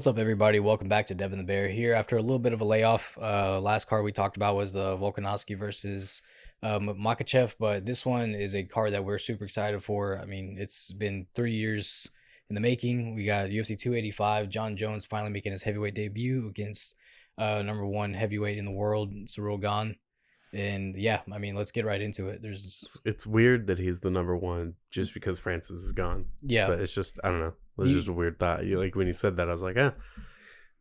What's up, everybody? Welcome back to Devin the Bear here. After a little bit of a layoff, last card we talked about was the Volkanovski versus Makachev, but this one is a card that we're super excited for. I mean, it's been 3 years in the making. We got UFC 285, John Jones finally making his heavyweight debut against number one heavyweight in the world, Cyril Gane. And yeah, I mean, let's get right into it. It's weird that he's the number one just because Francis is gone. Yeah. But it's just, I don't know. It was just a weird thought. Like when you said that, I was like, oh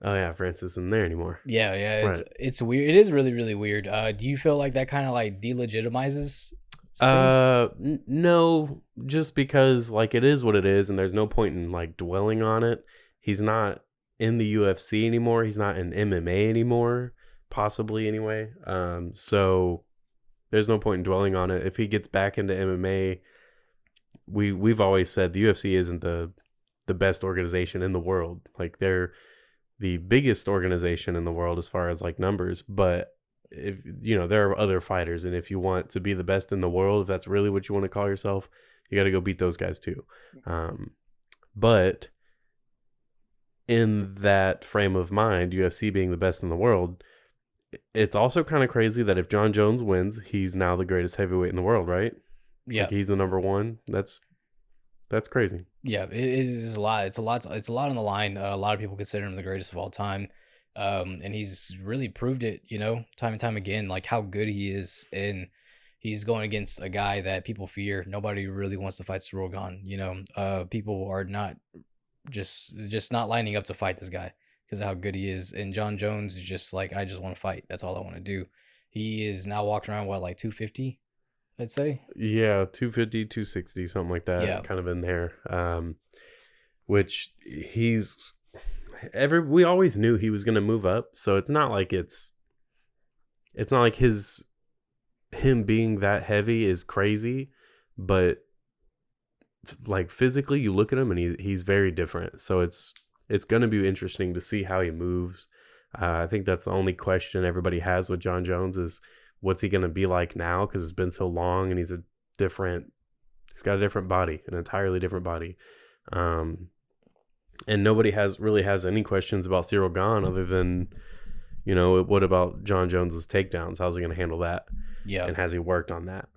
yeah, Francis isn't there anymore. Yeah, Right. it's weird. It is really, really weird. Do you feel like that kind of like delegitimizes things? No, just because like it is what it is, and there's no point in like dwelling on it. He's not in the UFC anymore. He's not in MMA anymore, possibly anyway. So there's no point in dwelling on it. If he gets back into MMA, we've always said the UFC isn't the best organization in the world. Like they're the biggest organization in the world as far as like numbers, but if there are other fighters, and if you want to be the best in the world, if that's really what you want to call yourself, you got to go beat those guys too. But in that frame of mind, UFC being the best in the world, it's also kind of crazy that if John Jones wins, he's now the greatest heavyweight in the world, right? Yeah. Like he's the number one. That's crazy. Yeah, it is a lot. It's a lot. It's a lot on the line. A lot of people consider him the greatest of all time, and he's really proved it. Time and time again, like how good he is, and he's going against a guy that people fear. Nobody really wants to fight Cyril Gane. People are not just not lining up to fight this guy because of how good he is. And John Jones is just like, I just want to fight. That's all I want to do. He is now walking around like 250. I'd say. Yeah, 250, 260, something like that. Yeah. Kind of in there. Which we always knew he was going to move up, so it's not like him being that heavy is crazy, but like physically you look at him and he's very different. So it's going to be interesting to see how he moves. I think that's the only question everybody has with John Jones is what's he going to be like now? Because it's been so long and he's got a different body, an entirely different body. And nobody really has any questions about Cyril Gane other than, what about John Jones's takedowns? How's he going to handle that? Yeah. And has he worked on that?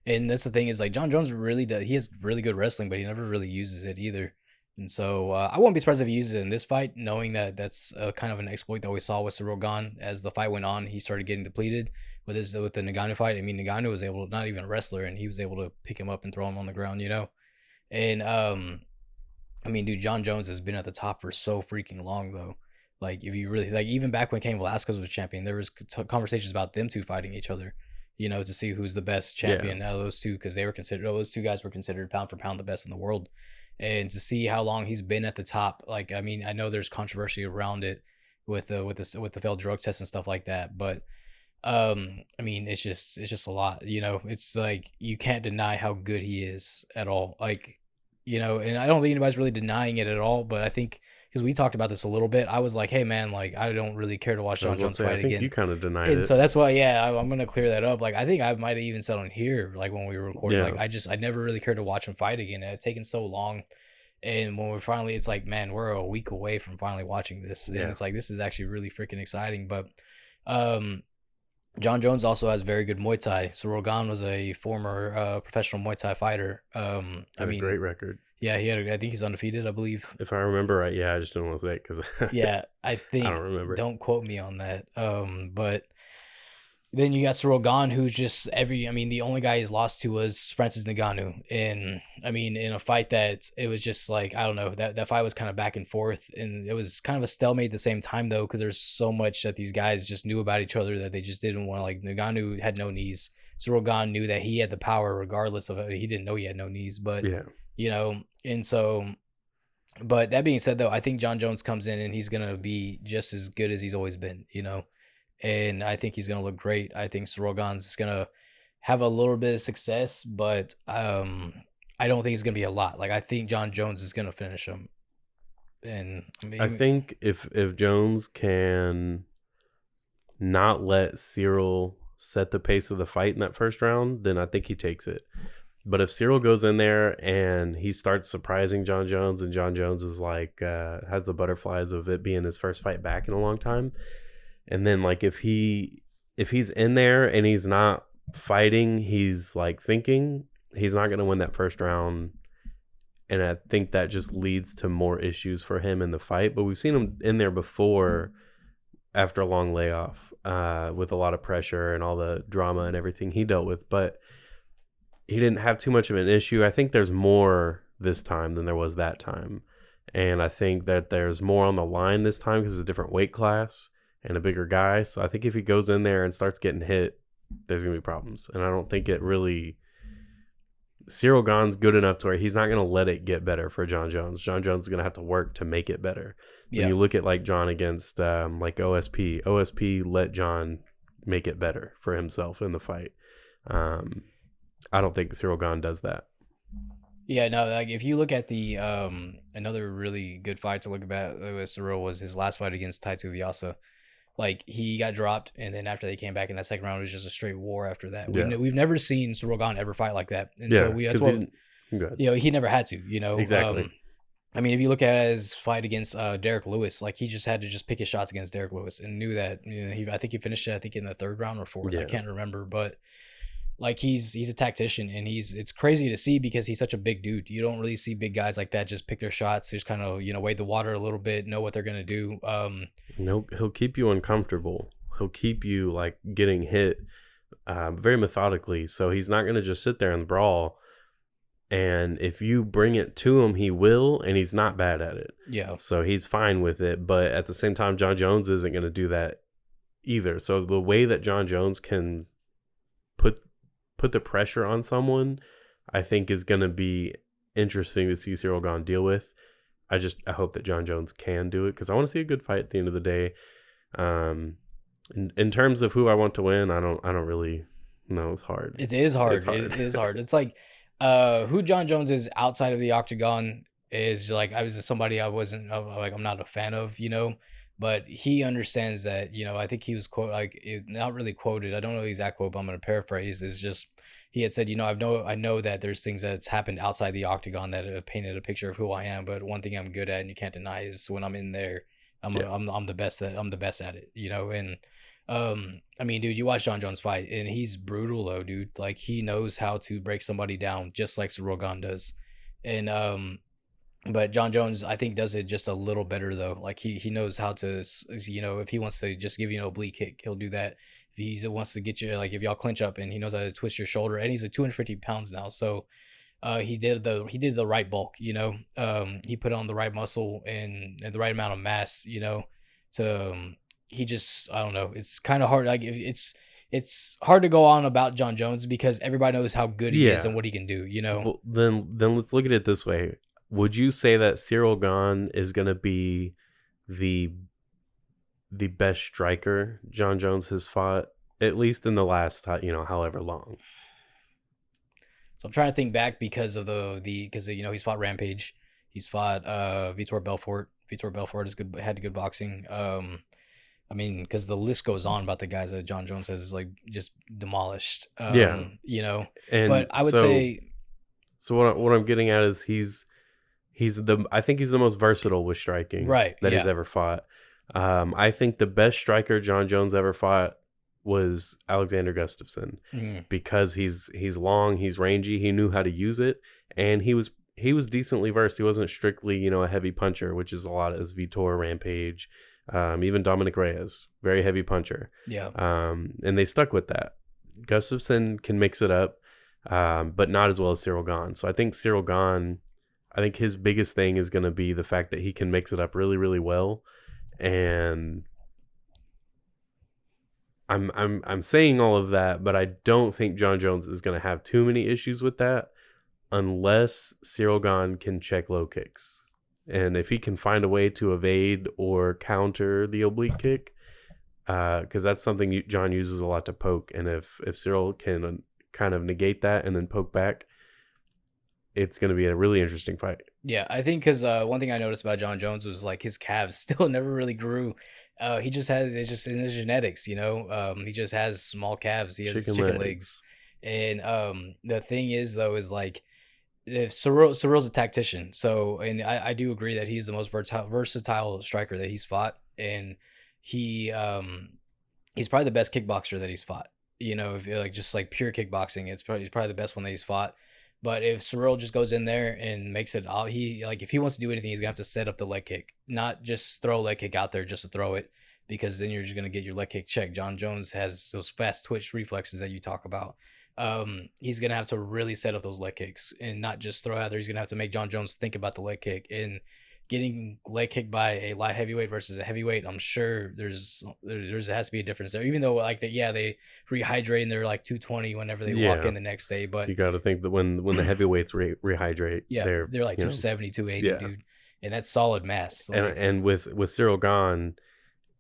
And that's the thing is like John Jones really does. He has really good wrestling, but he never really uses it either. And so I won't be surprised if he uses it in this fight, knowing that that's kind of an exploit that we saw with Cyril Gane. As the fight went on, he started getting depleted with the Ngannou fight. I mean, Ngannou was able to, not even a wrestler, and he was able to pick him up and throw him on the ground, And I mean, dude, John Jones has been at the top for so freaking long, though. Like, if you really like, even back when Cain Velasquez was champion, there was conversations about them two fighting each other, to see who's the best champion out of those two, because those two guys were considered pound for pound the best in the world. And to see how long he's been at the top, like, I mean, I know there's controversy around it with the failed drug test and stuff like that, but I mean, it's just a lot, It's like you can't deny how good he is at all, like, and I don't think anybody's really denying it at all, but I think because we talked about this a little bit, I was like, hey man, like I don't really care to watch John Jones fight again. You kind of denied and it, so that's why, I'm gonna clear that up. Like I think I might have even said on here, like when we were recording, like I never really cared to watch him fight again. It had taken so long, and when we finally, it's like, man, we're a week away from finally watching this, and it's like this is actually really freaking exciting. But John Jones also has very good Muay Thai. Cyril Gane was a former professional Muay Thai fighter. I mean, great record. Yeah, I think he's undefeated, I believe. If I remember right, yeah, I just don't want to say it because yeah, I think I don't remember. Don't quote me on that. But then you got Cyril Gane, who's just the only guy he's lost to was Francis Ngannou. And I mean, in a fight that it was just like, I don't know, that fight was kind of back and forth, and it was kind of a stalemate at the same time though, because there's so much that these guys just knew about each other that they just didn't want to, like, Ngannou had no knees. Cyril Gane knew that he had the power regardless of it. He didn't know he had no knees, but and so, but that being said though, I think John Jones comes in and he's going to be just as good as he's always been, and I think he's going to look great. I think Cyril Gane's going to have a little bit of success, but I don't think it's going to be a lot. Like I think John Jones is going to finish him. And I think if Jones can not let Cyril set the pace of the fight in that first round, then I think he takes it. But if Cyril goes in there and he starts surprising John Jones, and John Jones is like has the butterflies of it being his first fight back in a long time, and then like if he's in there and he's not fighting, he's like thinking, he's not going to win that first round. And I think that just leads to more issues for him in the fight. But we've seen him in there before after a long layoff with a lot of pressure and all the drama and everything he dealt with. But he didn't have too much of an issue. I think there's more this time than there was that time. And I think that there's more on the line this time because it's a different weight class and a bigger guy. So I think if he goes in there and starts getting hit, there's going to be problems. And I don't think it really... Cyril Gane's good enough to where he's not going to let it get better for John Jones. John Jones is going to have to work to make it better. When you look at like John against like OSP let John make it better for himself in the fight. I don't think Cyril Gane does that. Yeah, no, like if you look at the another really good fight to look at with Cyril was his last fight against Taito Vyasa. Like he got dropped, and then after they came back in that second round, it was just a straight war after that. We've never seen Cyril Gane ever fight like that, and so that's what he never had to. Exactly. I mean, if you look at his fight against Derek Lewis, like he just had to just pick his shots against Derek Lewis, and knew that. I think he finished it. I think in the third round or fourth. I can't remember, but like he's a tactician, and it's crazy to see because he's such a big dude. You don't really see big guys like that just pick their shots, just kind of weigh the water a little bit, know what they're gonna do. He'll keep you uncomfortable. He'll keep you like getting hit very methodically. So he's not gonna just sit there and brawl. And if you bring it to him, he will, and he's not bad at it. Yeah. So he's fine with it. But at the same time, John Jones isn't gonna do that either. So the way that John Jones can put the pressure on someone, I think is going to be interesting to see Cyril Gane deal with. I hope that John Jones can do it because I want to see a good fight at the end of the day. In terms of who I want to win, I don't really know. It's hard. It is hard. It is hard. It's like who John Jones is outside of the octagon is like I was somebody I'm not a fan of, but he understands that, I think he was not really quoted. I don't know the exact quote, but I'm going to paraphrase. Is just he had said, I know that there's things that's happened outside the octagon that have painted a picture of who I am, but one thing I'm good at and you can't deny is when I'm in there, I'm the best at it, and I mean, dude, you watch John Jones fight and he's brutal though, dude. Like he knows how to break somebody down just like Cyril Gane does, and but John Jones, I think, does it just a little better though. Like he knows how to, if he wants to just give you an oblique kick, he'll do that. If he wants to get you, like if y'all clinch up, and he knows how to twist your shoulder, and he's like 250 pounds now, so he did the right bulk. He put on the right muscle and the right amount of mass. To he just I don't know. It's kind of hard. Like it's hard to go on about John Jones because everybody knows how good he is and what he can do. Well, then let's look at it this way. Would you say that Cyril Gane is going to be the best striker John Jones has fought, at least in the last, however long? So I'm trying to think back because of because he's fought Rampage, he's fought Vitor Belfort. Vitor Belfort had good boxing. I mean, because the list goes on about the guys that John Jones has like just demolished. And but I would say. So what I'm getting at is I think he's the most versatile with striking that he's ever fought. I think the best striker John Jones ever fought was Alexander Gustafsson because he's long, he's rangy, he knew how to use it, and he was decently versed. He wasn't strictly a heavy puncher, which is a lot as Vitor, Rampage, even Dominic Reyes, very heavy puncher. Yeah. And they stuck with that. Gustafsson can mix it up, but not as well as Cyril Gane. So I think Cyril Gane, his biggest thing is going to be the fact that he can mix it up really, really well. And I'm saying all of that, but I don't think John Jones is going to have too many issues with that unless Cyril Gane can check low kicks. And if he can find a way to evade or counter the oblique kick, because that's something John uses a lot to poke. And if Cyril can kind of negate that and then poke back, it's going to be a really interesting fight. Yeah, I think because one thing I noticed about John Jones was like his calves still never really grew. It's just in his genetics, he just has small calves. He has chicken legs. And the thing is though is like if Ciril's a tactician, so and I do agree that he's the most versatile striker that he's fought, and he he's probably the best kickboxer that he's fought. You know, if like just like pure kickboxing, he's probably the best one that he's fought. But if Cyril just goes in there and makes it all, he like if he wants to do anything, he's gonna have to set up the leg kick, not just throw a leg kick out there just to throw it, because then you're just gonna get your leg kick checked. John Jones has those fast twitch reflexes that you talk about. He's gonna have to really set up those leg kicks and not just throw out there. He's gonna have to make John Jones think about the leg kick, and getting leg kicked by a light heavyweight versus a heavyweight. I'm sure there's has to be a difference there. Even though like they rehydrate and they're like 220 whenever they walk Yeah. in the next day, but You got to think that when the heavyweights rehydrate, yeah, they're like you know, 270, 280, yeah. dude, and that's solid mass. And Like, with Cyril Gahn,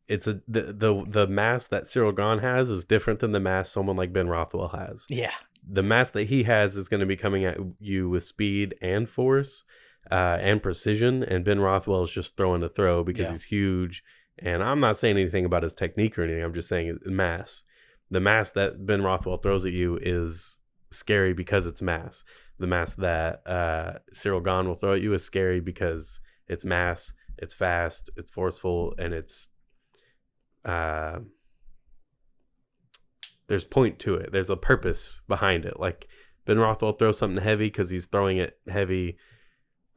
it's the mass that Cyril Gahn has is different than the mass someone like Ben Rothwell has. yeah, The mass that he has is going to be coming at you with speed and force and precision, and Ben Rothwell is just throwing to throw because Yeah. he's huge. And I'm not saying anything about his technique or anything. I'm just saying mass. The mass that Ben Rothwell throws at you is scary because it's mass. The mass that Cyril Gahn will throw at you is scary because it's mass, it's fast, it's forceful, and it's there's point to it. There's a purpose behind it. Like Ben Rothwell throws something heavy because he's throwing it heavy.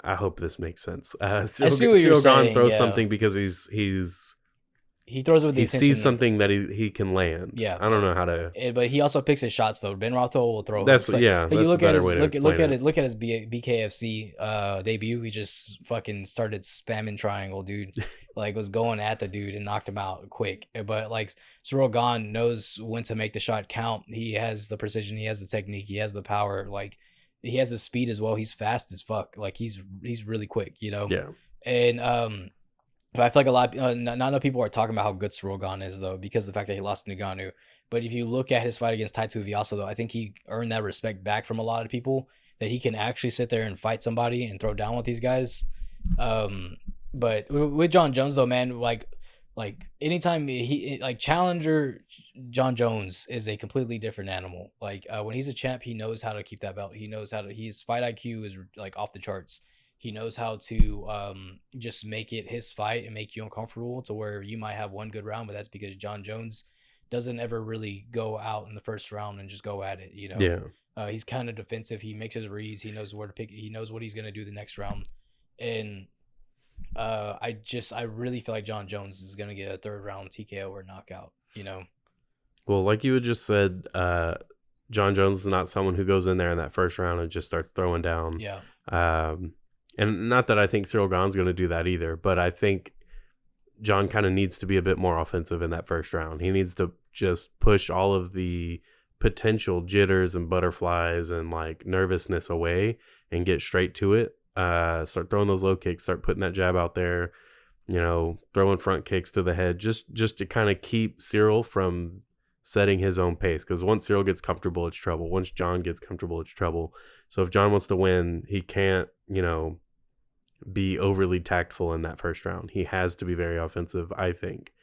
I hope this makes sense. I see what you're Cyril Gahn saying, throws yeah. something because he throws it with the he intention. sees something that he can land. Yeah. I don't know how to. But he also picks his shots though. Ben Rothwell will throw. That's hooks. Like, yeah. like, That's you look a at better his way to look explain at it. it. Look at his BKFC debut. He just fucking started spamming triangle, dude. Like was going at the dude and knocked him out quick. But like Cyril Gahn knows when to make the shot count. He has the precision. He has the technique. He has the power. Like he has the speed as well. He's fast as fuck. Like he's really quick. You know. Yeah. And but I feel like a lot, not enough people are talking about how good Cyril Gahn is though, because of the fact that he lost to Ngannou. But if you look at his fight against Tai Tuivasa though, I think he earned that respect back from a lot of people that he can actually sit there and fight somebody and throw down with these guys. But with John Jones though, man, like anytime he like challenger John Jones is a completely different animal. Like when he's a champ, he knows how to keep that belt. He knows how to. His fight IQ is like off the charts. He knows how to just make it his fight and make you uncomfortable to where you might have one good round, but that's because John Jones doesn't ever really go out in the first round and just go at it. You know, he's kind of defensive. He makes his reads. He knows where to pick. He knows what he's gonna do the next round, and I really feel like John Jones is gonna get a third round TKO or knockout. You know. Well, like you had just said, John Jones is not someone who goes in there in that first round and just starts throwing down. Yeah. And not that I think Cyril Gahn's going to do that either, but I think John kind of needs to be a bit more offensive in that first round. He needs to just push all of the potential jitters and butterflies and like nervousness away and get straight to it. Start throwing those low kicks, start putting that jab out there, throwing front kicks to the head, just to kind of keep Cyril from setting his own pace. Because once Cyril gets comfortable, it's trouble. Once John gets comfortable, it's trouble. So if John wants to win, he can't, be overly tactful in that first round. He has to be very offensive, I think.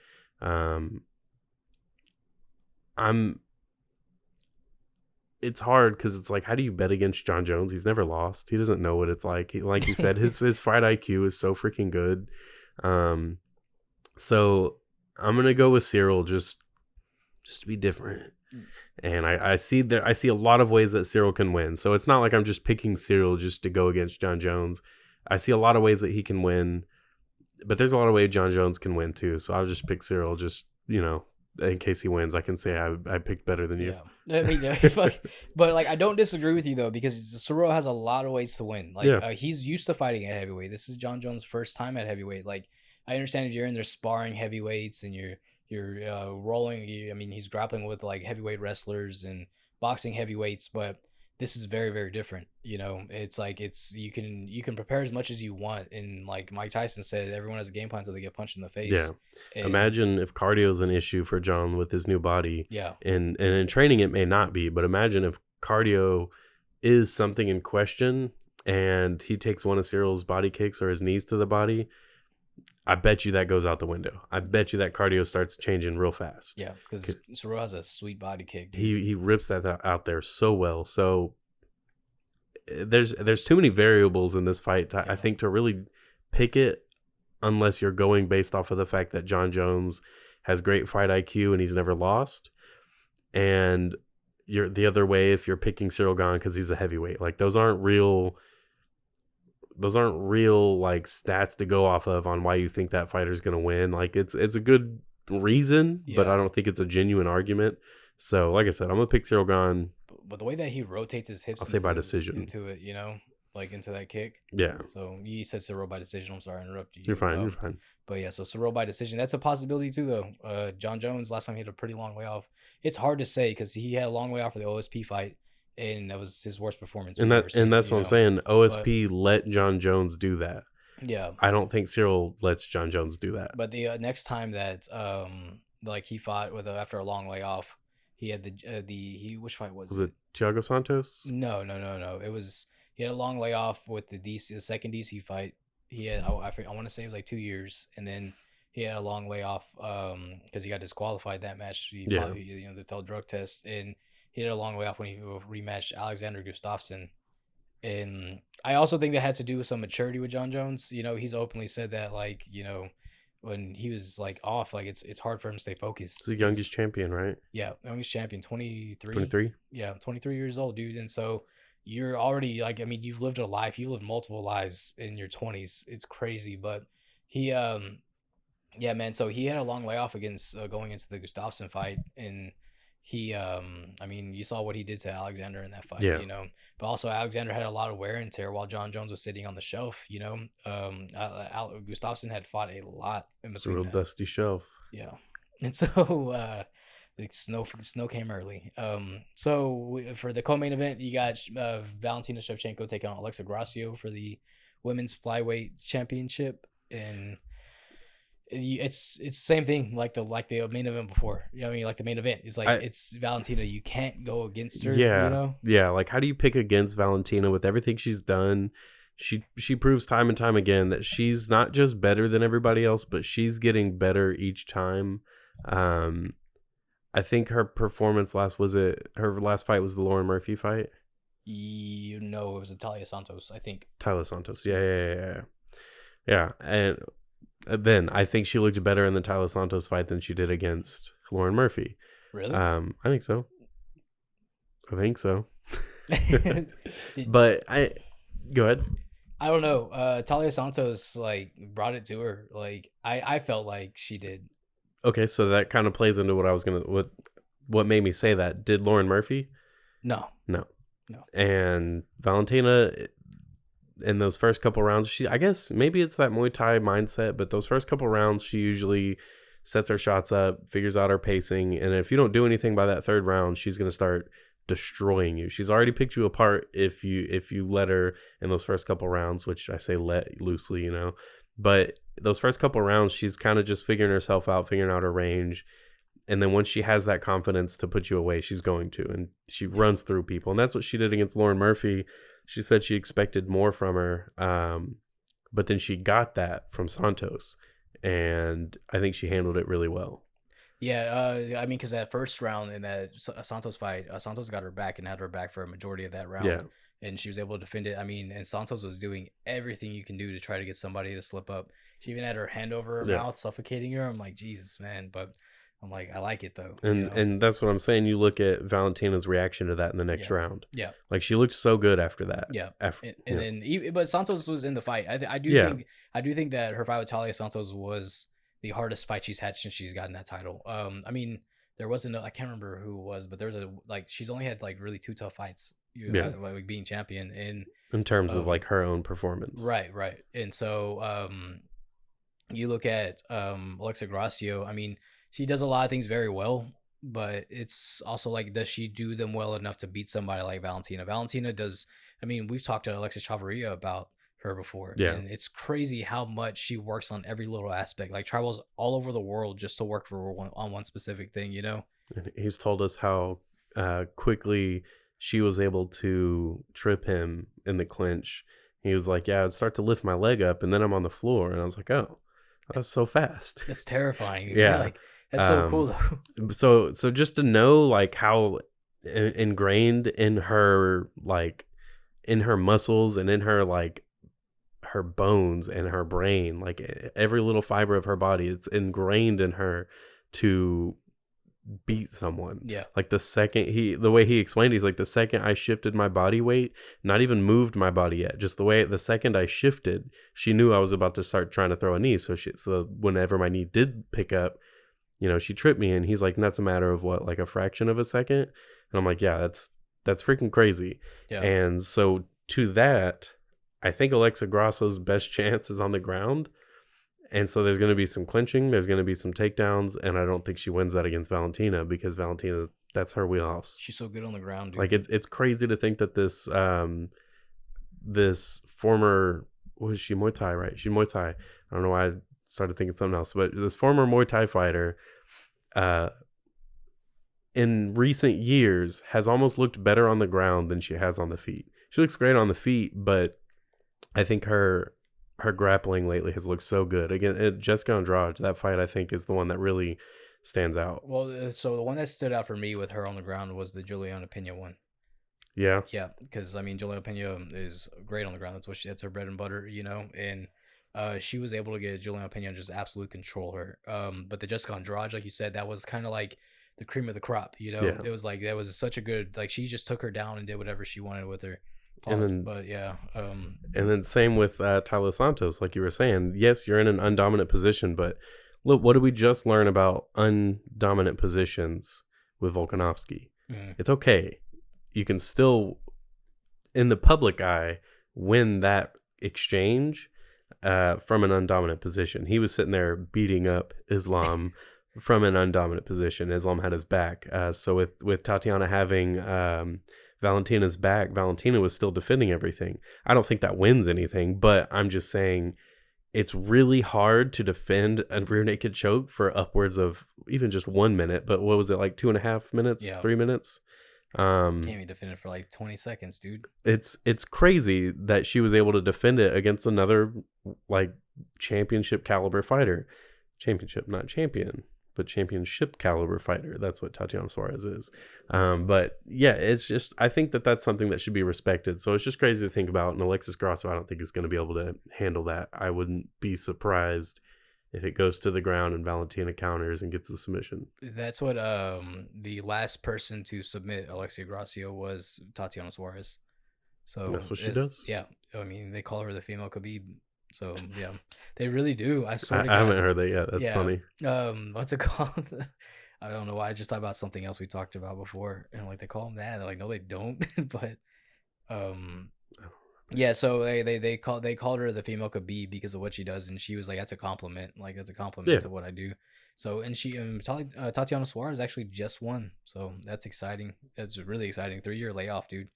It's hard because it's like, how do you bet against John Jones? He's never lost. He doesn't know what it's like. Like you said, his fight IQ is so freaking good. So I'm gonna go with Cyril just to be different. And I see a lot of ways that Cyril can win. So it's not like I'm just picking Cyril just to go against John Jones. I see a lot of ways that he can win, but there's a lot of ways John Jones can win too. So I'll just pick Cyril just, in case he wins. I can say I picked better than you. Yeah. I mean, but like I don't disagree with you though, because Cyril has a lot of ways to win. Like he's used to fighting at heavyweight. This is John Jones' first time at heavyweight. Like I understand if you're in there sparring heavyweights and you're rolling. I mean, he's grappling with like heavyweight wrestlers and boxing heavyweights, but this is very, very different. It's like you can prepare as much as you want, and like Mike Tyson said, everyone has a game plan until they get punched in the face. Yeah. Imagine if cardio is an issue for John with his new body. Yeah. And in training it may not be, but imagine if cardio is something in question and he takes one of Cyril's body kicks or his knees to the body. I bet you that goes out the window. I bet you that cardio starts changing real fast. Yeah, because Ciryl has a sweet body kick, dude. He rips that out there so well. So there's too many variables in this fight, I think, to really pick it, unless you're going based off of the fact that John Jones has great fight IQ and he's never lost, and you're the other way if you're picking Cyril Gane because he's a heavyweight. Like those aren't real like stats to go off of on why you think that fighter's going to win. Like it's a good reason, but I don't think it's a genuine argument. So like I said, I'm gonna pick Cyril Gane. But the way that he rotates his hips, I'll say by decision into it, like into that kick. Yeah. So you said Ciryl by decision. I'm sorry, I interrupted you. You're fine. You're fine. But yeah, so Ciryl by decision. That's a possibility too, though. John Jones last time he had a pretty long layoff. It's hard to say because he had a long layoff for the OSP fight, and that was his worst performance. And that's what I'm saying. OSP let John Jones do that. Yeah. I don't think Cyril lets John Jones do that. But the next time that like he fought with after a long layoff, he had which fight was it? Thiago Santos? No. It was he had a long layoff with the second DC fight. He had I want to say it was like 2 years, and then he had a long layoff because he got disqualified that match. The failed drug test, and he had a long layoff when he rematched Alexander Gustafsson. And I also think that had to do with some maturity with John Jones. He's openly said that, like, when he was like off, like it's hard for him to stay focused. He's the youngest champion, right? Yeah, youngest champion, 23. 23? Yeah, 23 years old, dude. And so you're already like, I mean, you've lived a life, you lived multiple lives in your 20s. It's crazy, but he yeah, man. So he had a long layoff against going into the Gustafsson fight, and he I mean, you saw what he did to Alexander in that fight. Yeah. But also Alexander had a lot of wear and tear while John Jones was sitting on the shelf. Gustafsson had fought a lot in between. It's a real dusty shelf. Yeah. And so the snow came early. So for the co-main event, you got Valentina Shevchenko taking on Alexa Grasso for the women's flyweight championship, and it's the same thing like the main event before. Like the main event is like it's Valentina. You can't go against her. Yeah. Like, how do you pick against Valentina with everything she's done? She proves time and time again that she's not just better than everybody else, but she's getting better each time. I think her performance her last fight was the Lauren Murphy fight? It was Taila Santos, I think. Taila Santos. Yeah. And then I think she looked better in the Taila Santos fight than she did against Lauren Murphy. Really? I think so. But go ahead. I don't know. Taila Santos like brought it to her. Like I felt like she did. Okay, so that kind of plays into what made me say that. Did Lauren Murphy? No. And Valentina, in those first couple rounds, I guess maybe it's that Muay Thai mindset, but those first couple rounds, she usually sets her shots up, figures out her pacing, and if you don't do anything by that third round, she's going to start destroying you. She's already picked you apart if you let her in those first couple rounds, which I say let loosely, but those first couple rounds, she's kind of just figuring herself out, figuring out her range. And then once she has that confidence to put you away, she's going to. And she runs through people. And that's what she did against Lauren Murphy. She said she expected more from her. But then she got that from Santos. And I think she handled it really well. Yeah, I mean, because that first round in that Santos fight, Santos got her back and had her back for a majority of that round. Yeah. And she was able to defend it. I mean, and Santos was doing everything you can do to try to get somebody to slip up. She even had her hand over her mouth, suffocating her. I'm like, Jesus, man. But I'm like, I like it, though. And that's what I'm saying. You look at Valentina's reaction to that in the next round. Yeah. Like, she looked so good after that. Yeah. But Santos was in the fight. I do think that her fight with Taila Santos was the hardest fight she's had since she's gotten that title. I mean, there wasn't I can't remember who it was, but there was she's only had like really two tough fights. Like being champion in terms of like her own performance. Right. And so you look at Alexa Grasso. I mean, she does a lot of things very well, but it's also like, does she do them well enough to beat somebody like Valentina? Valentina does. I mean, we've talked to Alexis Chavarria about her before. Yeah. And it's crazy how much she works on every little aspect. Like, travels all over the world just to work for one specific thing, And he's told us how quickly she was able to trip him in the clinch. He was like, yeah, I'd start to lift my leg up and then I'm on the floor. And I was like, oh, That's so fast. That's terrifying. Yeah. Like that's so cool Um, though. so just to know like how ingrained in her like in her muscles and in her like her bones and her brain, like every little fiber of her body, it's ingrained in her to beat someone. Yeah. Like the way he explained, he's like, the second I shifted my body weight, not even moved my body yet, just the second I shifted, she knew I was about to start trying to throw a knee. So whenever my knee did pick up, she tripped me. And he's like, and that's a matter of what, like a fraction of a second. And I'm like, yeah, that's freaking crazy. Yeah. And so to that, I think Alexa Grasso's best chance is on the ground. And so there's going to be some clinching, there's going to be some takedowns, and I don't think she wins that against Valentina, because Valentina, that's her wheelhouse. She's so good on the ground, dude. Like it's crazy to think that this former, was she Muay Thai, right? She's Muay Thai. I don't know why I started thinking something else, but this former Muay Thai fighter in recent years has almost looked better on the ground than she has on the feet. She looks great on the feet, but I think her grappling lately has looked so good. Again, Jessica Andrade, that fight I think is the one that really stands out. Well, so the one that stood out for me with her on the ground was the Juliana Pena one. Yeah. Yeah, because I mean, Juliana Pena is great on the ground. That's her bread and butter, and she was able to get Juliana Pena and just absolute control her. But the Jessica Andrade, like you said, that was kind of like the cream of the crop. Yeah. It was like that was such a good, like, she just took her down and did whatever she wanted with her. And then, But yeah, and then same with Tyler Santos, like you were saying. Yes, you're in an undominant position, but look, what did we just learn about undominant positions with Volkanovski? It's okay. You can still, in the public eye, win that exchange from an undominant position. He was sitting there beating up Islam from an undominant position. Islam had his back. So with Tatiana having Valentina's back, Valentina was still defending everything. I don't think that wins anything, but I'm just saying it's really hard to defend a rear naked choke for upwards of even just 1 minute. But what was it, like 2.5 minutes, Yeah. 3 minutes? Can't even defend it for like 20 seconds, dude. It's crazy that she was able to defend it against another like championship caliber fighter. Championship, not champion, but championship caliber fighter. That's what Tatiana Suarez is. But yeah, it's just, I think that that's something that should be respected. So it's just crazy to think about. And Alexis Grasso, I don't think is going to be able to handle that. I wouldn't be surprised if it goes to the ground and Valentina counters and gets the submission. That's what the last person to submit Alexia Gracio was Tatiana Suarez. So that's what she does. Yeah, I mean, they call her the female Khabib. So yeah, they really do. I swear to God. I haven't heard that yet. That's funny. What's it called? I don't know why. I just thought about something else we talked about before, and like they call them that. They're like, no, they don't. But yeah. So they called her the female Khabib because of what she does, and she was like, that's a compliment. Like that's a compliment to what I do. So and she Tatiana Suarez actually just won. So that's exciting. That's really exciting. 3-year layoff, dude.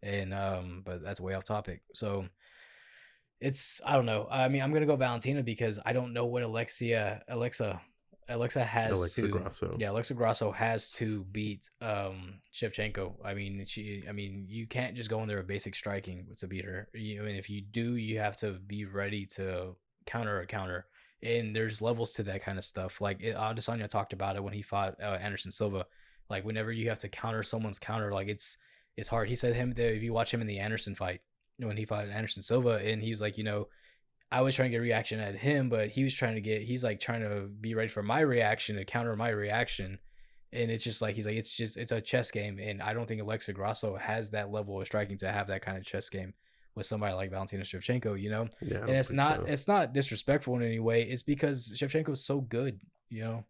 And but that's way off topic. So. I don't know. I mean, I'm gonna go Valentina because I don't know what Alexa has to. Grasso. Yeah, Alexa Grasso has to beat Shevchenko. I mean, you can't just go in there with basic striking to beat her. I mean, if you do, you have to be ready to counter a counter. And there's levels to that kind of stuff. Like Adesanya talked about it when he fought Anderson Silva. Like whenever you have to counter someone's counter, like it's hard. He said if you watch him in the Anderson fight, when he fought Anderson Silva, and he was like, I was trying to get a reaction at him, but he's like trying to be ready for my reaction to counter my reaction. And it's just like, he's like, it's a chess game. And I don't think Alexa Grasso has that level of striking to have that kind of chess game with somebody like Valentina Shevchenko, Yeah, and it's not disrespectful in any way. It's because Shevchenko is so good, Yeah,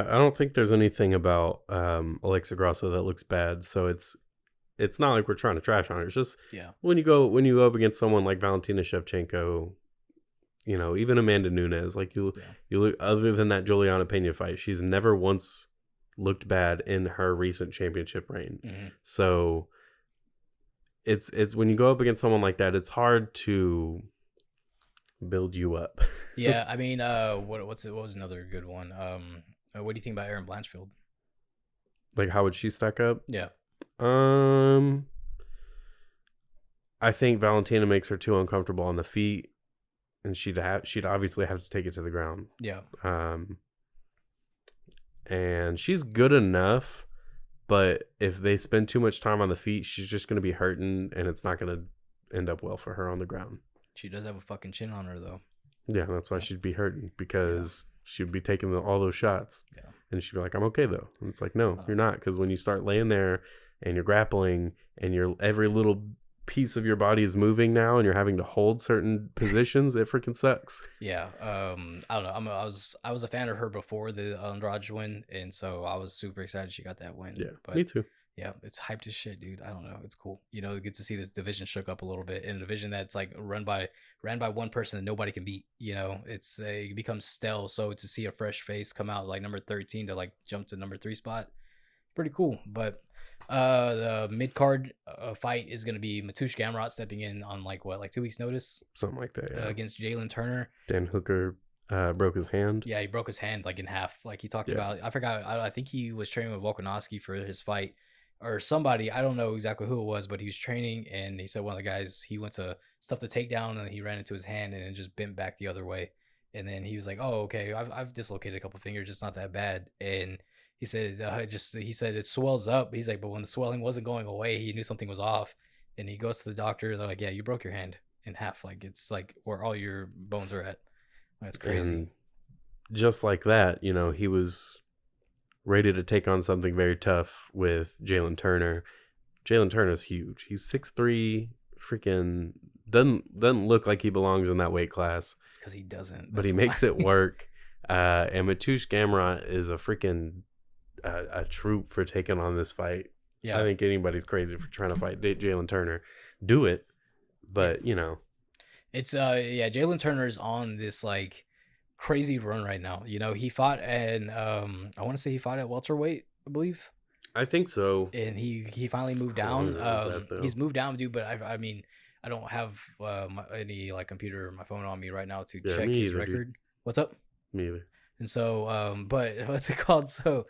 I don't think there's anything about Alexa Grasso that looks bad. So it's not like we're trying to trash on her. It's just when you go up against someone like Valentina Shevchenko, even Amanda Nunes, like you look, other than that Juliana Pena fight, she's never once looked bad in her recent championship reign. Mm-hmm. So it's when you go up against someone like that, it's hard to build you up. Yeah, I mean, what was another good one? What do you think about Erin Blanchfield? Like, how would she stack up? Yeah. I think Valentina makes her too uncomfortable on the feet, and she'd obviously have to take it to the ground. Yeah. And she's good enough, but if they spend too much time on the feet, she's just going to be hurting, and it's not going to end up well for her on the ground. She does have a fucking chin on her, though. Yeah, that's why she'd be hurting, because she'd be taking all those shots. Yeah. And she'd be like, I'm okay, though. And it's like, no, you're not, because when you start laying there and you're grappling and every little piece of your body is moving now and you're having to hold certain positions, it freaking sucks. Yeah. I don't know. I was a fan of her before the Andrade win, and so I was super excited she got that win. Yeah, but me too. Yeah, it's hyped as shit, dude. I don't know. It's cool. You know, get to see this division shook up a little bit in a division that's like ran by one person that nobody can beat. You know, it becomes stale. So to see a fresh face come out like number 13 to like jump to number 3 spot, pretty cool. But the mid card fight is gonna be Mateusz Gamrot stepping in on like 2 weeks notice, something like that. Yeah. Against Jalen Turner. Dan Hooker broke his hand. Yeah, he broke his hand like in half. Like he talked about. I forgot. I think he was training with Volkanovski for his fight. Or somebody, I don't know exactly who it was, but he was training, and he said one of the guys, he went to stuff the takedown, and he ran into his hand, and it just bent back the other way. And then he was like, "Oh, okay, I've dislocated a couple fingers, it's not that bad." And he said, he said it swells up. He's like, but when the swelling wasn't going away, he knew something was off. And he goes to the doctor. They're like, "Yeah, you broke your hand in half. Like it's like where all your bones are at." That's crazy. And just like that, you know, he was ready to take on something very tough with Jalen Turner. Jalen Turner's huge. He's 6'3", freaking doesn't look like he belongs in that weight class. It's because he doesn't. But he makes it work. And Mateusz Gamrot is a freaking a troop for taking on this fight. Yeah. I think anybody's crazy for trying to fight Jalen Turner. Do it. But, you know. It's, Jalen Turner's on this, like, crazy run right now. You know, he fought and I want to say he fought at welterweight, I believe. I think so. And he finally moved down. He's moved down, dude. But I mean, I don't have any like computer or my phone on me right now to check his record. Dude. What's up? Me either. And so, but what's it called? So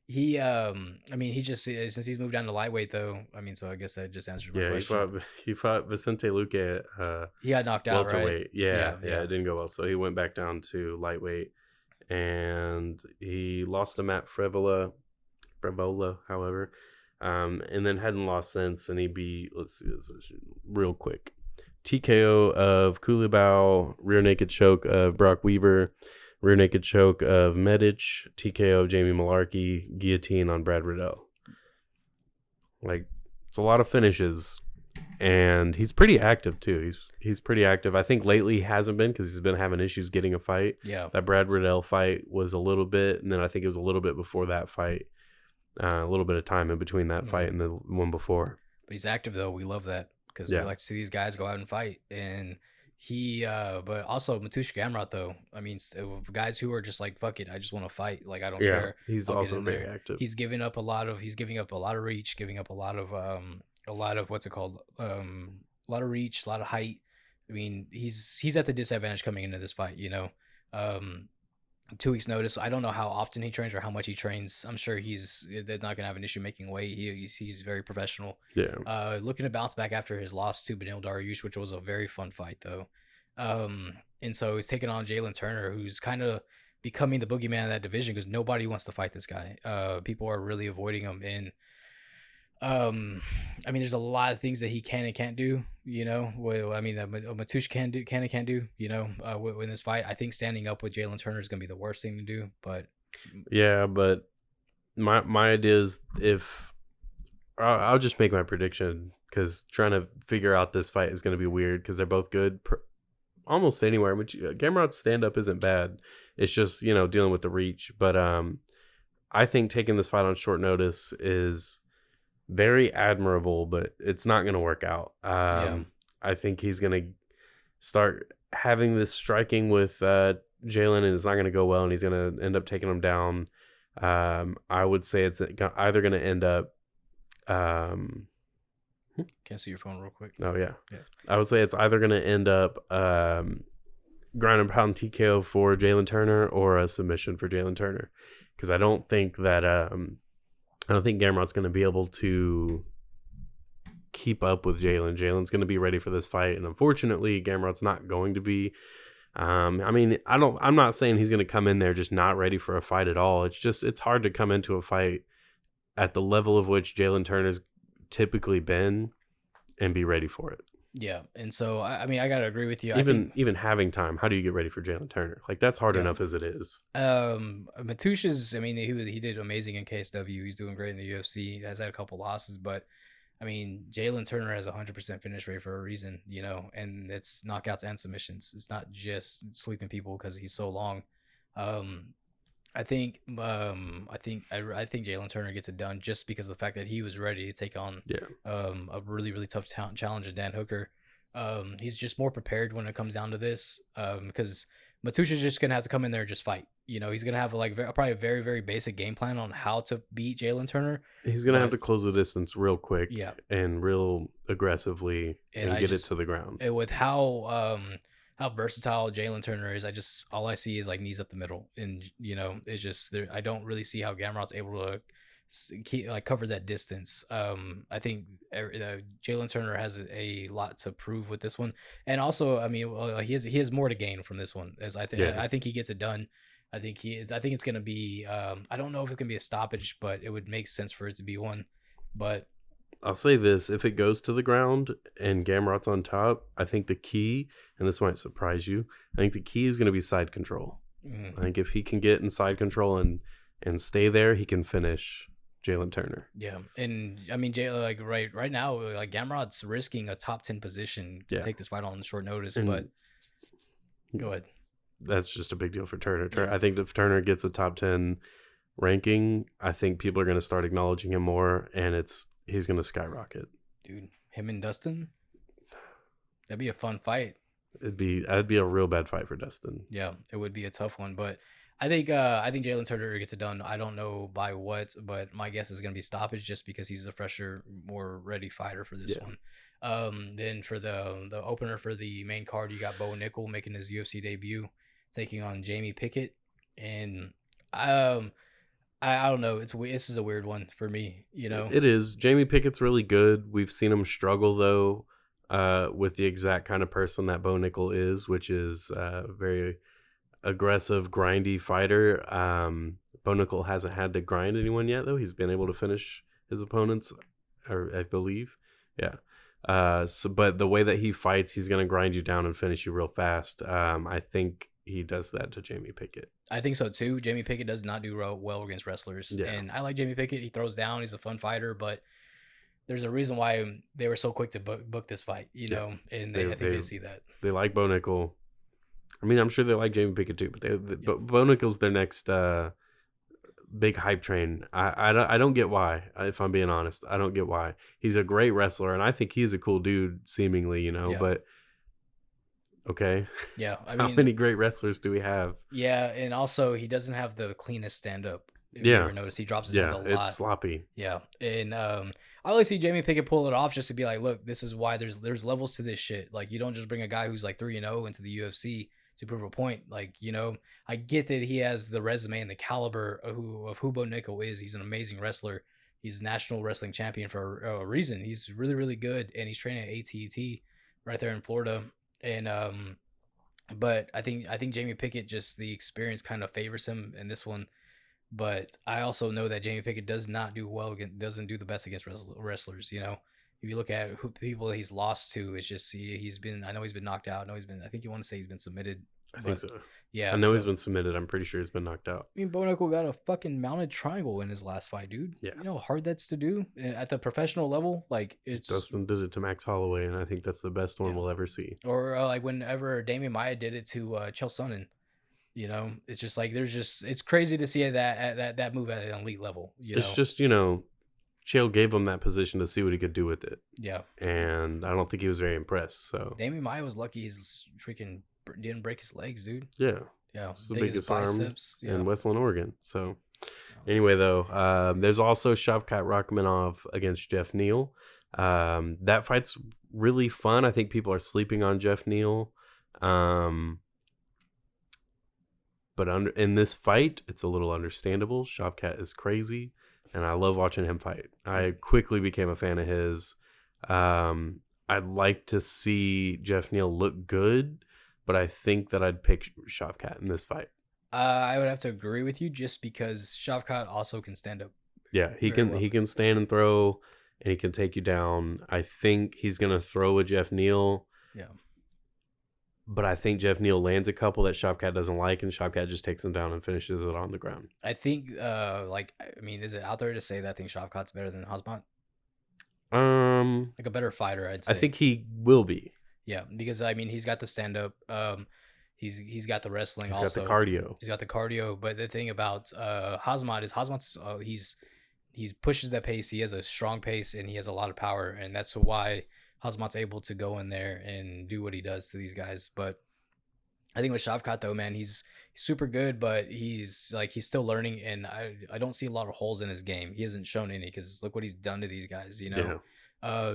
he, I mean, he just since he's moved down to lightweight though. I mean, so I guess that just answers my question. He fought Vicente Luque at he got knocked out, welterweight. Right? Yeah, it didn't go well. So he went back down to lightweight, and he lost to Matt Frevola, however, and then hadn't lost since. And he beat, let's see this real quick, TKO of Kulibao, rear naked choke of Brock Weaver, rear naked choke of Medic, TKO of Jamie Malarkey, guillotine on Brad Riddell. Like, it's a lot of finishes, and he's pretty active too. He's pretty active. I think lately he hasn't been because he's been having issues getting a fight. Yeah, that Brad Riddell fight was a little bit, and then I think it was a little bit before that fight. A little bit of time in between that fight and the one before. But he's active though. We love that because we like to see these guys go out and fight. And he, but also Mateusz Gamrot though. I mean, guys who are just like, fuck it, I just want to fight. Like I don't care. He's also very active. He's giving up a lot of reach, giving up a lot of what's it called? A lot of reach, a lot of height. I mean, he's at the disadvantage coming into this fight. You know. 2 weeks notice. I don't know how often he trains or how much he trains. I'm sure they're not gonna have an issue making weight. He's very professional. Yeah. Looking to bounce back after his loss to Beneil Dariush, which was a very fun fight though. And so he's taking on Jalen Turner, who's kind of becoming the boogeyman of that division because nobody wants to fight this guy. People are really avoiding him, and I mean, there's a lot of things that he can and can't do, you know. Well, I mean, that Mateusz can and can't do, you know, in this fight. I think standing up with Jalen Turner is going to be the worst thing to do, but yeah, but my idea is if I'll just make my prediction because trying to figure out this fight is going to be weird because they're both good almost anywhere. Which Gamrot's stand up isn't bad. It's just, you know, dealing with the reach. But I think taking this fight on short notice is very admirable, but it's not going to work out. I think he's going to start having this striking with Jalen, and it's not going to go well, and he's going to end up taking him down. I would say it's either going to end up. Can I see your phone real quick? Oh, yeah. I would say it's either going to end up ground and pound TKO for Jalen Turner or a submission for Jalen Turner, because I don't think that I don't think Gamrot's going to be able to keep up with Jalen. Jalen's going to be ready for this fight, and unfortunately, Gamrot's not going to be. I mean, I'm not saying he's going to come in there just not ready for a fight at all. It's hard to come into a fight at the level of which Jalen Turner's typically been and be ready for it. Yeah, and so I mean, I gotta agree with you. I think Even having time, how do you get ready for Jalen Turner? Like that's hard yeah. enough as it is. Matush's. I mean, he did amazing in KSW. He's doing great in the UFC. He has had a couple losses, but I mean, Jalen Turner has 100% finish rate for a reason, you know, and it's knockouts and submissions. It's not just sleeping people because he's so long. Um, I think Jalen Turner gets it done just because of the fact that he was ready to take on Yeah. a really tough challenge of Dan Hooker. He's just more prepared when it comes down to this because Matusha's just gonna have to come in there and just fight. You know, he's gonna have probably a very basic game plan on how to beat Jalen Turner. He's going to have But to close the distance real quick yeah, and real aggressively and and I get it just to the ground. with how versatile Jalen Turner is, all I see is like knees up the middle, and you know it's just there. I don't really see how Gamrot's able to keep like cover that distance. I think Jalen Turner has a lot to prove with this one, and also I mean he has more to gain from this one. As Yeah. I think he gets it done. I think it's gonna be. I don't know if it's gonna be a stoppage, but it would make sense for it to be one. But I'll say this, if it goes to the ground and Gamrot's on top, I think the key, and this might surprise you, I think the key is going to be side control. I think if he can get in side control and stay there, he can finish Jalen Turner. yeah, and I mean, like right now, like Gamrot's risking a top 10 position to Yeah. take this fight on short notice. And but go ahead. that's just a big deal for Turner. Yeah. I think if Turner gets a top 10 ranking, I think people are going to start acknowledging him more, and he's going to skyrocket. Dude, him and Dustin, that'd be a fun fight. That'd be a real bad fight for Dustin. Yeah, it would be a tough one, but I think Jalen Turner gets it done. I don't know by what, but my guess is gonna be stoppage just because he's a fresher, more ready fighter for this Yeah. one. Then for the opener for the main card, you got Bo Nickel making his UFC debut, taking on Jamie Pickett, and I don't know. This is a weird one for me. You know, It is. Jamie Pickett's really good. We've seen him struggle though, with the exact kind of person that Bo Nickel is, which is a very aggressive, grindy fighter. Bo Nickel hasn't had to grind anyone yet though. He's been able to finish his opponents, or I believe. Yeah. But the way that he fights, he's gonna grind you down and finish you real fast. I think he does that to Jamie Pickett. I think so too. Jamie Pickett does not do well against wrestlers, Yeah. and I like Jamie Pickett. He throws down. He's a fun fighter, but there's a reason why they were so quick to book this fight, you Yeah. know, and They- I think they- they see that. They like Bo Nickel. I mean, I'm sure they like Jamie Pickett too, but Bo Nickel's their next big hype train. I don't get why. If I'm being honest, I don't get why. He's a great wrestler, and I think he's a cool dude, seemingly, you know. Yeah. But okay, Yeah, I how mean, many great wrestlers do we have? yeah, and also he doesn't have the cleanest stand up. If you Yeah. ever notice, he drops his Yeah, hands a lot. it's sloppy. Yeah, and I always see Jamie Pickett pull it off just to be like, look, this is why there's levels to this shit. Like, you don't just bring a guy who's like 3-0 into the UFC to prove a point. Like, you know, I get that he has the resume and the caliber of who Bo Nickel is. He's an amazing wrestler. He's national wrestling champion for a reason. He's really good, and he's training at ATT right there in Florida. And but I think Jamie Pickett, just the experience kind of favors him in this one. But I also know that Jamie Pickett does not do well, doesn't do the best against wrestlers. You know, if you look at people that he's lost to, it's just he's been. I know he's been knocked out. I know he's been. I think you want to say he's been submitted. I think so. Yeah, I know he's been submitted. I'm pretty sure he's been knocked out. I mean, Bo Nickel got a fucking mounted triangle in his last fight, dude. Yeah. You know how hard that's to do at the professional level. Like it's Dustin did it to Max Holloway, and I think that's the best one we'll ever see. or like whenever Damian Maia did it to Chael Sonnen. You know, it's just like it's crazy to see that move at an elite level. You know, It's just, Chael gave him that position to see what he could do with it, yeah. and I don't think he was very impressed. So Damian Maia was lucky he's freaking didn't break his legs, dude. yeah, Yeah, it's the big as biggest arm biceps. Yeah, in Westland, Oregon. So anyway, though, there's also Shavkat Rakhmonov against Jeff Neal. That fight's really fun. I think people are sleeping on Jeff Neal. But in this fight, it's a little understandable. Shavkat is crazy, and I love watching him fight. I quickly became a fan of his. I'd like to see Jeff Neal look good, but I think that I'd pick Shavkat in this fight. I would have to agree with you just because Shavkat also can stand up Yeah, very well. he can stand and throw, and he can take you down. I think he's gonna throw a Jeff Neal, Yeah. but I think Jeff Neal lands a couple that Shavkat doesn't like, and Shavkat just takes him down and finishes it on the ground. I think, I mean, is it out there to say that I think Shavkat's better than Hazmat? Um, Like a better fighter, I'd I say. think he will be. Yeah, because I mean, he's got the stand up. He's got the wrestling He's got the also. cardio. He's got the cardio. But the thing about Hazmat is Hazmat's he pushes that pace. He has a strong pace and he has a lot of power, and that's why Hazmat's able to go in there and do what he does to these guys. But I think with Shavkat though, man, he's super good, but he's still learning, and I don't see a lot of holes in his game. He hasn't shown any because look what he's done to these guys. Yeah,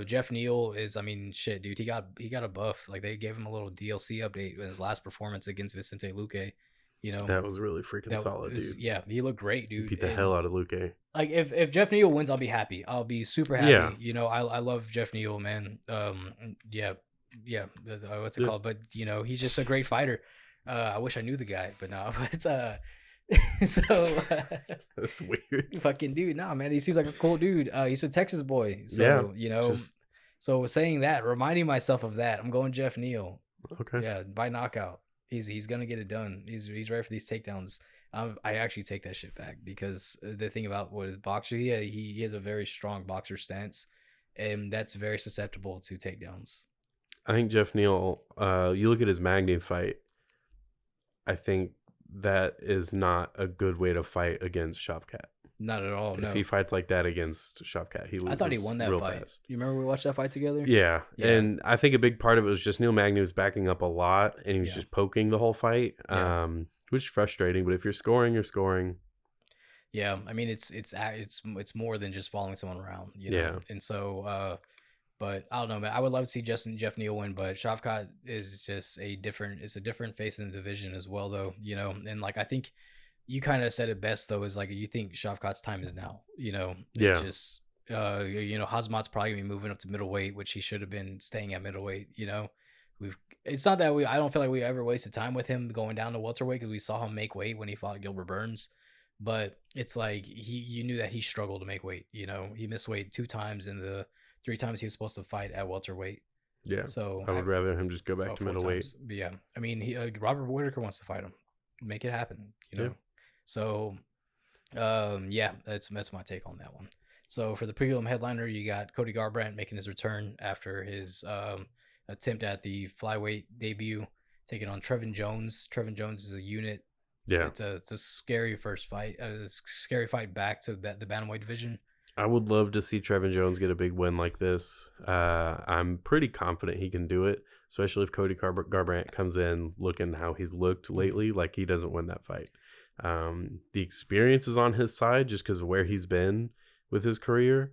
Jeff Neal is, I mean, shit, dude. He got a buff. Like they gave him a little DLC update in his last performance against Vicente Luque. You know that was really freaking that solid, was, dude. yeah, he looked great, He dude. beat the And hell out of Luque. like if Jeff Neal wins, I'll be happy. I'll be super happy. Yeah. I love Jeff Neal, man. Yeah, yeah. What's it Yeah. called? But he's just a great fighter. I wish I knew the guy, but no. But so That's weird. fucking dude, nah, man. He seems like a cool dude. He's a Texas boy, so Yeah, just So saying that, reminding myself of that, I'm going Jeff Neal. okay. Yeah, by knockout. He's gonna get it done. He's ready for these takedowns. I actually take that shit back because the thing about what boxer, he has a very strong boxer stance, and that's very susceptible to takedowns. I think Jeff Neal. You look at his Magny fight. I think that is not a good way to fight against Shavkat. Not at all. If No, he fights like that against Shavkat, he loses. I thought he won that real fight. fast. You remember we watched that fight together? Yeah. Yeah. And I think a big part of it was just Neil Magny was backing up a lot, and he was Yeah. just poking the whole fight, Yeah. which is frustrating. But if you're scoring, you're scoring. Yeah, I mean it's more than just following someone around, Yeah. And so, but I don't know, man. I would love to see Jeff Neal win, but Shavkat is just it's a different face in the division as well, though. And like I think you kind of said it best though, is like you think Shavkat's time is now. Yeah. It's just Hazmat's probably gonna be moving up to middleweight, which he should have been staying at middleweight. We've it's not that I don't feel like we ever wasted time with him going down to welterweight because we saw him make weight when he fought Gilbert Burns. But it's like you knew that he struggled to make weight. He missed weight 2 times in the 3 times he was supposed to fight at welterweight. Yeah. So I would rather him just go back oh, to 4 middleweight. times. But yeah, I mean, Robert Whitaker wants to fight him, make it happen. Yeah. So yeah, that's my take on that one. So for the prelim headliner, you got Cody Garbrandt making his return after his attempt at the flyweight debut, taking on Trevin Jones. Trevin Jones is a unit. Yeah. It's a scary first fight. A scary fight back to the bantamweight division. I would love to see Trevin Jones get a big win like this. I'm pretty confident he can do it, especially if Cody Garbrandt comes in looking how he's looked lately, like he doesn't win that fight. The experience is on his side just because of where he's been with his career.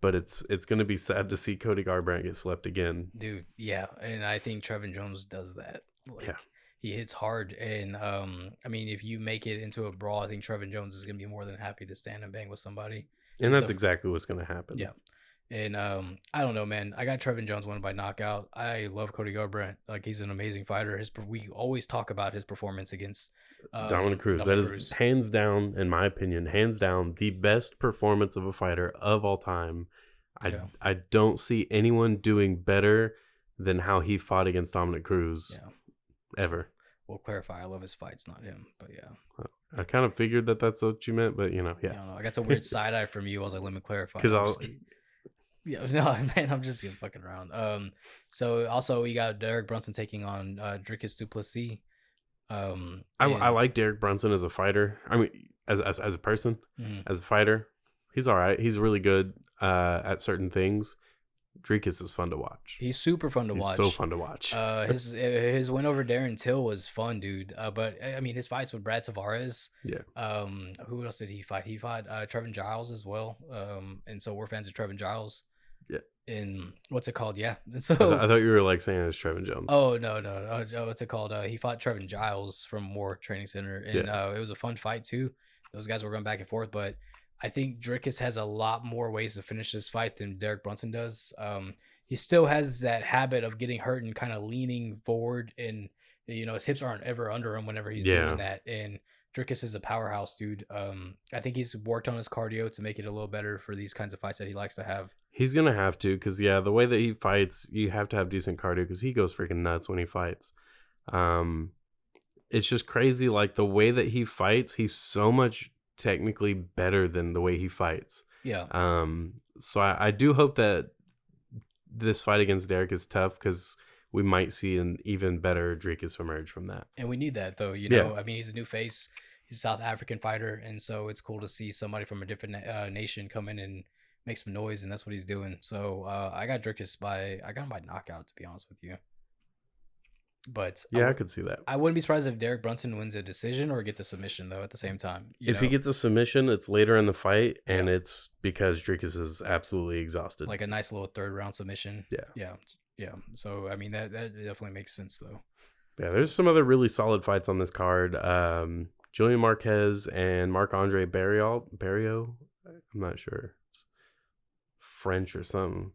But it's going to be sad to see Cody Garbrandt get slept again. Dude, yeah, and I think Trevin Jones does that. Yeah. He hits hard, and I mean, if you make it into a brawl, I think Trevin Jones is gonna be more than happy to stand and bang with somebody. And that's exactly what's going to happen. Yeah, and I don't know, man. I got Trevin Jones winning by knockout. I love Cody Garbrandt. Like he's an amazing fighter. We always talk about his performance against Dominic Cruz. That is hands down, in my opinion, hands down the best performance of a fighter of all time. I don't see anyone doing better than how he fought against Dominic Cruz. Yeah. Ever. We'll clarify. I love his fights, not him. But yeah. I kind of figured that that's what you meant, but yeah. I don't know. I got some weird side eye from you. I was like, let me clarify. Because yeah, no, man, I'm just fucking around. So also we got Derek Brunson taking on Dricus du Plessis. I like Derek Brunson as a fighter. I mean, as a person, as a fighter, he's all right. He's really good at certain things. Dricus is fun to watch. He's super fun to watch. So fun to watch. His win over Darren Till was fun, dude. But I mean, his fights with Brad Tavares. Yeah. Who else did he fight? He fought Trevin Giles as well. And so we're fans of Trevin Giles. Yeah. And what's it called? Yeah. And so I thought you were like saying it's Trevin Jones. Oh no. What's it called? He fought Trevin Giles from War Training Center, and it was a fun fight too. Those guys were going back and forth, but I think Dricus has a lot more ways to finish this fight than Derek Brunson does. he still has that habit of getting hurt and kind of leaning forward, and his hips aren't ever under him whenever he's doing Yeah. that. And Dricus is a powerhouse, dude. I think he's worked on his cardio to make it a little better for these kinds of fights that he likes to have. He's gonna have to, because yeah, the way that he fights, you have to have decent cardio because he goes freaking nuts when he fights. Um, it's just crazy, like the way that he fights. He's so much technically better than the way he fights. Yeah, So I do hope that this fight against Derek is tough because we might see an even better Dricus emerge from that. and we need that though. Yeah, I mean, he's a new face. He's a South African fighter, and so it's cool to see somebody from a different nation come in and make some noise, and that's what he's doing. So I got I got him by knockout, to be honest with you. But yeah, I could see that. I wouldn't be surprised if Derek Brunson wins a decision or gets a submission though. At the same time, If he gets a submission, it's later in the fight, and Yeah. it's because Dricus is absolutely exhausted. like a nice little third round submission. Yeah. Yeah. So I mean that definitely makes sense though. Yeah, there's some other really solid fights on this card. Julian Marquez and Marc-Andre Barrio. I'm not sure. It's French or something.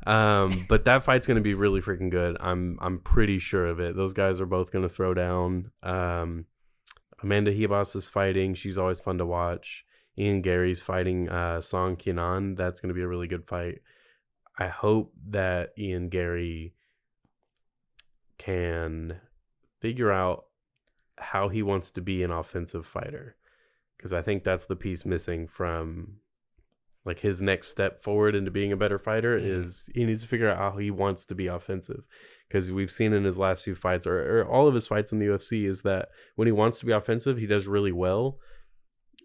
But that fight's gonna be really freaking good. I'm pretty sure of it. Those guys are both gonna throw down. Amanda Hebos is fighting. She's always fun to watch. Ian Gary's fighting Song Kinan. That's gonna be a really good fight. I hope that Ian Gary can figure out how he wants to be an offensive fighter, because I think that's the piece missing from like his next step forward into being a better fighter. Is he needs to figure out how he wants to be offensive, because we've seen in his last few fights, or all of his fights in the UFC, is that when he wants to be offensive, he does really well,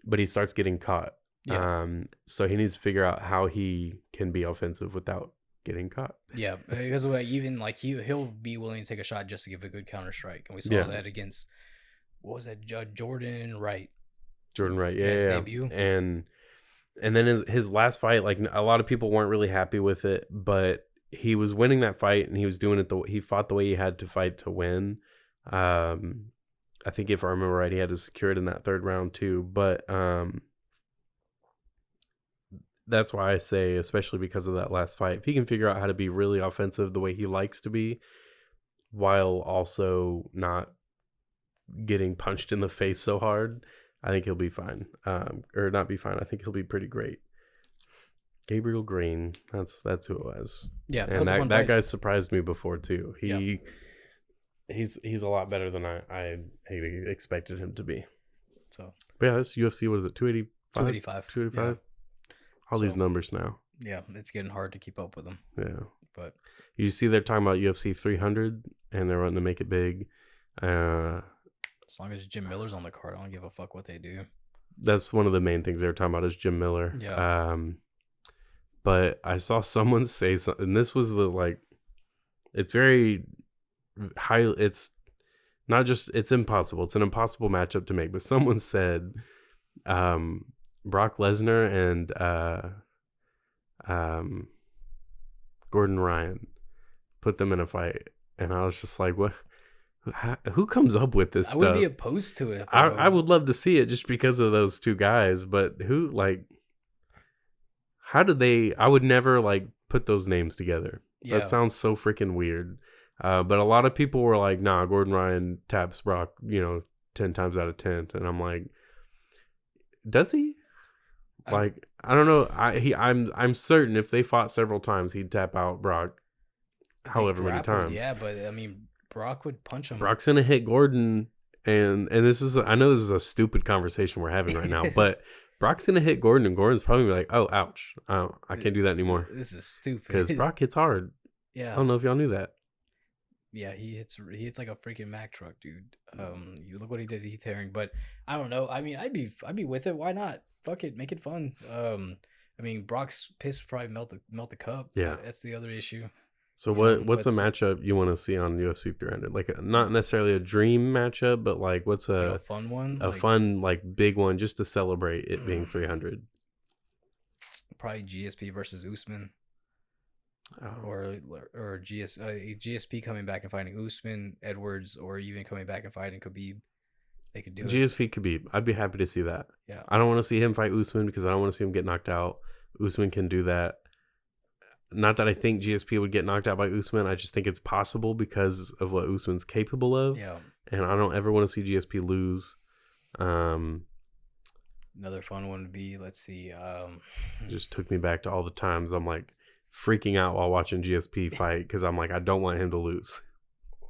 but he starts getting caught. Yeah. So he needs to figure out how he can be offensive without getting caught. Yeah, because even like he'll be willing to take a shot just to give a good counter strike, and we saw Yeah. that against what was that Jordan Wright. Jordan Wright, his yeah. debut. And then his last fight, like a lot of people weren't really happy with it, but he was winning that fight, and he was doing it he fought the way he had to fight to win. I think if I remember right, he had to secure it in that third round too. But that's why I say, especially because of that last fight, if he can figure out how to be really offensive the way he likes to be, while also not getting punched in the face so hard, I think he'll be fine. Or not be fine. I think he'll be pretty great. Gabriel Green, that's who it was. Yeah, And that guy surprised me before too. Yeah. He's a lot better than I expected him to be. So But yeah, this UFC, what is it, 285? 285. 285? All these numbers now. Yeah, it's getting hard to keep up with them. Yeah. But You see they're talking about UFC 300, and they're wanting to make it big. as long as Jim Miller's on the card, I don't give a fuck what they do. That's one of the main things they were talking about is Jim Miller. Yeah. But I saw someone say something, and this was it's very high. It's not just, it's impossible. It's an impossible matchup to make. But someone said, Brock Lesnar and Gordon Ryan, put them in a fight, and I was just like, what? Who comes up with this I stuff? wouldn't be opposed to it. I would love to see it just because of those two guys, but how did they? I would never put those names together. Yeah. That sounds so freaking weird. But a lot of people were like, nah, Gordon Ryan taps Brock, 10 times out of 10. And I'm like, does he? I don't know. I'm certain if they fought several times, he'd tap out Brock however many times. Yeah, but I mean, Brock would punch him. Brock's gonna hit Gordon, and this is, I know this is a stupid conversation we're having right now, but Brock's gonna hit Gordon, and Gordon's probably gonna be like, oh, ouch, oh, I can't do that anymore. This is stupid. Because Brock hits hard. Yeah. I don't know if y'all knew that. Yeah, he hits like a freaking Mack truck, dude. You look what he did to Heath Herring, but I don't know. I mean, I'd be with it. Why not? Fuck it, make it fun. I mean, Brock's piss would probably melt the cup. Yeah, that's the other issue. So what's a matchup you want to see on UFC 300? Not necessarily a dream matchup, but what's a fun one? A fun big one just to celebrate it being 300. Probably GSP versus Usman. Oh. Or GSP coming back and fighting Usman, Edwards, or even coming back and fighting Khabib. They could do GSP Khabib. I'd be happy to see that. Yeah. I don't want to see him fight Usman because I don't want to see him get knocked out. Usman can do that. not that I think GSP would get knocked out by Usman. I just think it's possible because of what Usman's capable of. Yeah. And I don't ever want to see GSP lose. Another fun one would be, let's see. It just took me back to all the times I'm like freaking out while watching GSP fight because I'm like, I don't want him to lose.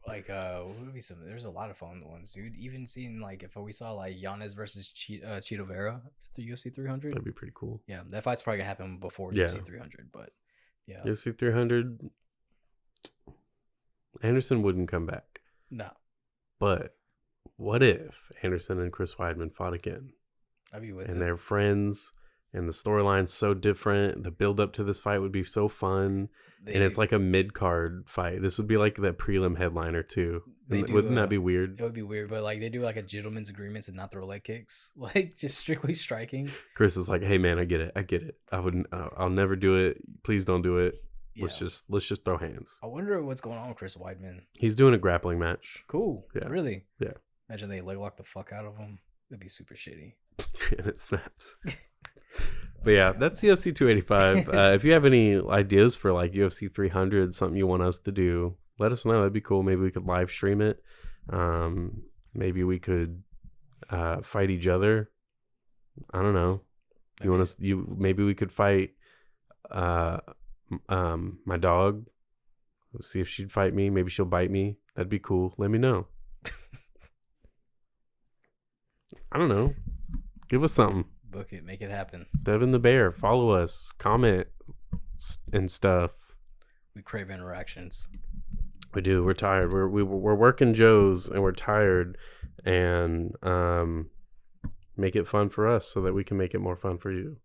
Like, what would be some? There's a lot of fun ones, dude. Even seeing like if we saw like Giannis versus Cheeto Vera at the UFC 300. That'd be pretty cool. Yeah, that fight's probably gonna happen before UFC 300, but yeah. UFC 300, Anderson wouldn't come back. No. But what if Anderson and Chris Weidman fought again? I'd be with and it. they're friends, and the storyline's so different. The build up to this fight would be so fun. It's like a mid card fight. This would be like the prelim headliner too. Wouldn't that be weird? It would be weird, but like they do like a gentleman's agreements and not throw leg kicks, like just strictly striking. Chris is like, hey man, I get it. I wouldn't. I'll never do it. Please don't do it. Yeah. Let's just throw hands. I wonder what's going on with Chris Weidman. He's doing a grappling match. Cool. Yeah. Really? Yeah. Imagine they leg lock the fuck out of him. That'd be super shitty. And it snaps. But yeah, that's UFC 285. If you have any ideas for like UFC 300, something you want us to do, let us know. That'd be cool. Maybe we could live stream it. Maybe we could fight each other. I don't know. You want us? Maybe we could fight my dog. Let's see if she'd fight me. Maybe she'll bite me. That'd be cool. Let me know. I don't know. Give us something. Book it. Make it happen. Devin the Bear. Follow us. Comment and stuff. We crave interactions. We do. We're tired. We're working Joes and we're tired. And make it fun for us so that we can make it more fun for you.